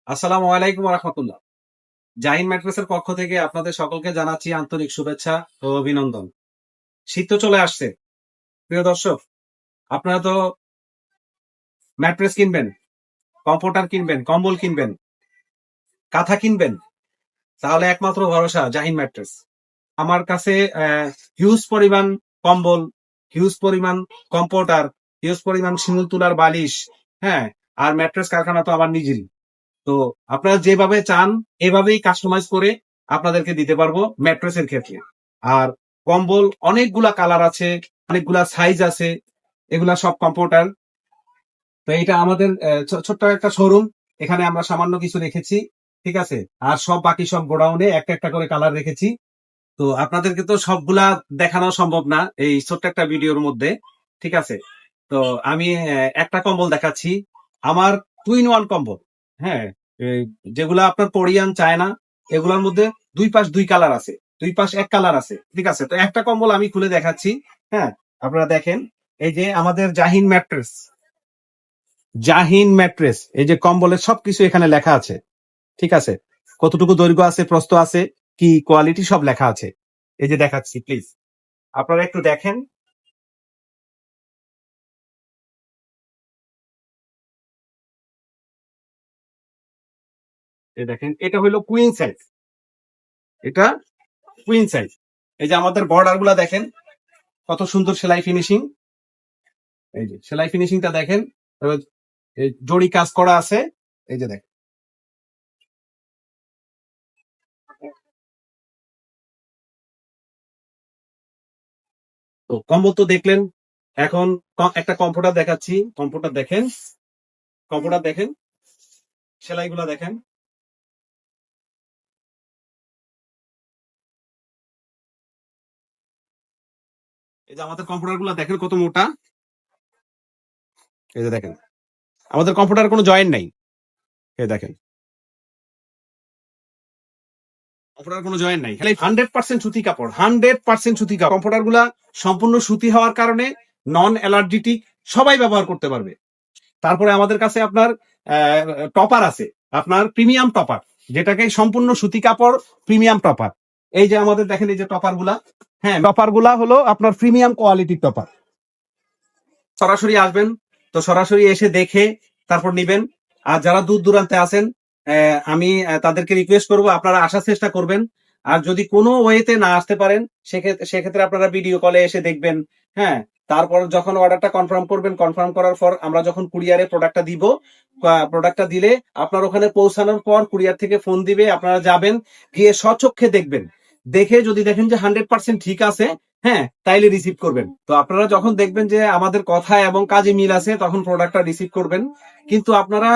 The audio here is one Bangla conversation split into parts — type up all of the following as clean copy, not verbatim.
আসসালামু আলাইকুম রহমতুল্লাহ। জাহিন ম্যাট্রেসের পক্ষ থেকে আপনাদের সকলকে জানাচ্ছি আন্তরিক শুভেচ্ছা ও অভিনন্দন। শীত তো চলে আসছে। প্রিয় দর্শক, আপনারা তো ম্যাট্রেস কিনবেন, কমফোর্টার কিনবেন, কম্বল কিনবেন, কাঁথা কিনবেন, তাহলে একমাত্র ভরসা জাহিন ম্যাট্রেস। আমার কাছে হিউজ পরিমাণ কম্বল, হিউজ পরিমাণ কমফোর্টার, হিউজ পরিমাণ শিমুল তুলার বালিশ, হ্যাঁ, আর ম্যাট্রেস কারখানা তো আমার নিজেরই। তো আপনারা যেভাবে চান এভাবেই কাস্টমাইজ করে আপনাদেরকে দিতে পারবো ম্যাট্রেসের ক্ষেত্রে। আর কম্বল অনেকগুলা কালার আছে, অনেকগুলা সাইজ আছে, এগুলা সব কম্পিউটার। তো এটা আমাদের ছোট্ট একটা শোরুম, এখানে আমরা সামান্য কিছু রেখেছি, ঠিক আছে। আর সব বাকি সব গোডাউনে একটা একটা করে কালার রেখেছি। তো আপনাদেরকে তো সবগুলা দেখানো সম্ভব না এই ছোট্ট একটা ভিডিওর মধ্যে, ঠিক আছে। তো আমি একটা কম্বল দেখাচ্ছি, আমার 2 in 1 কম্বল। হ্যাঁ, এই যেগুলা আপনার কোরিয়ান চায়না, এগুলোর মধ্যে দুই পাশ দুই কালার আছে, দুই পাশ এক কালার আছে, ঠিক আছে। তো একটা কম্বল আমি খুলে দেখাচ্ছি। হ্যাঁ, আপনারা দেখেন, এই যে আমাদের জাহিন ম্যাট্রেস, জাহিন ম্যাট্রেস, এই যে কম্বলের সবকিছু এখানে লেখা আছে, ঠিক আছে। কতটুকু দৈর্ঘ্য আছে, প্রস্থ আছে, কি কোয়ালিটি সব লেখা আছে। এই যে দেখাচ্ছি, প্লিজ আপনারা একটু দেখেন। এই দেখেন, এটা হলো কুইন সাইজ, এটা কুইন সাইজ। এই যে আমাদের বর্ডার গুলা দেখেন, কত সুন্দর সেলাই ফিনিশিং। এই যে সেলাই ফিনিশিংটা দেখেন, এবার এই জড়ি কাজ করা আছে। এই যে দেখেন, তো কম্বো তো দেখলেন। এখন একটা কম্পিউটার দেখাচ্ছি, কম্পিউটার দেখেন, কম্পিউটার দেখেন, সেলাই গুলা দেখেন। এই যে আমাদের কম্পিউটার গুলা দেখেন কত মোটা। এই যে দেখেন, আমাদের কম্পিউটার কোনো জয়েন্ট নাই। এই দেখেন, কম্পিউটার কোনো জয়েন্ট নাই, 100% সুতি কাপড়, 100% সুতি কাপড়। কম্পিউটার গুলা সম্পূর্ণ সুতি হওয়ার কারণে নন অ্যালার্জিটিক, সবাই ব্যবহার করতে পারবে। তারপরে আমাদের কাছে আপনার টপার আছে, আপনার প্রিমিয়াম টপার, যেটাকে সম্পূর্ণ সুতি কাপড়, প্রিমিয়াম টপার। এই যে আমাদের দেখেন, এই যে টপার গুলা, হ্যাঁ, টপার গুলা হলো আপনার প্রিমিয়াম কোয়ালিটির টপার। সরাসরি আসবেন, তো সরাসরি এসে দেখে তারপর নিবেন। আর যারা দূর দূরান্তে আছেন, আমি তাদেরকে রিকোয়েস্ট করব আপনারা আসার চেষ্টা করবেন। আর যদি কোনো ওয়েতে না আসতে পারেন, সেক্ষেত্রে আপনারা ভিডিও কলে এসে দেখবেন। হ্যাঁ, তারপর যখন অর্ডারটা কনফার্ম করবেন, কনফার্ম করার পর আমরা যখন কুরিয়ারে প্রোডাক্টটা দিব, প্রোডাক্টটা দিলে আপনার ওখানে পৌঁছানোর পর কুরিয়ার থেকে ফোন দিবে, আপনারা যাবেন, গিয়ে স্বচক্ষে দেখবেন। দেখে যদি দেখেন যে 100% ঠিক আছে, হ্যাঁ, তাইলে রিসিভ করবেন। তো আপনারা যখন দেখবেন যে আমাদের কথা এবং কাজে মিল আছে, তখন প্রোডাক্টটা রিসিভ করবেন। কিন্তু আপনারা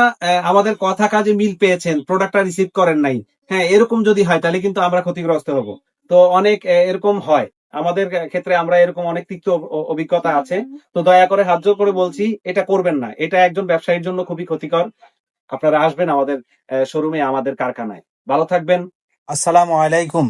আমাদের কথা কাজে মিল পেয়েছেন, প্রোডাক্টটা রিসিভ করেন নাই, হ্যাঁ, এরকম যদি হয় তাহলে কিন্তু আমরা ক্ষতিগ্রস্ত হব। তো অনেক এরকম হয় আমাদের ক্ষেত্রে, আমরা এরকম অনেক তিক্ত অভিজ্ঞতা আছে। তো দয়া করে হাত জোর করে বলছি, এটা করবেন না, এটা একজন ব্যবসায়ীর জন্য খুবই ক্ষতিকর। আপনারা আসবেন আমাদের শোরুমে, আমাদের কারখানায়। ভালো থাকবেন। আসসালামু আলাইকুম।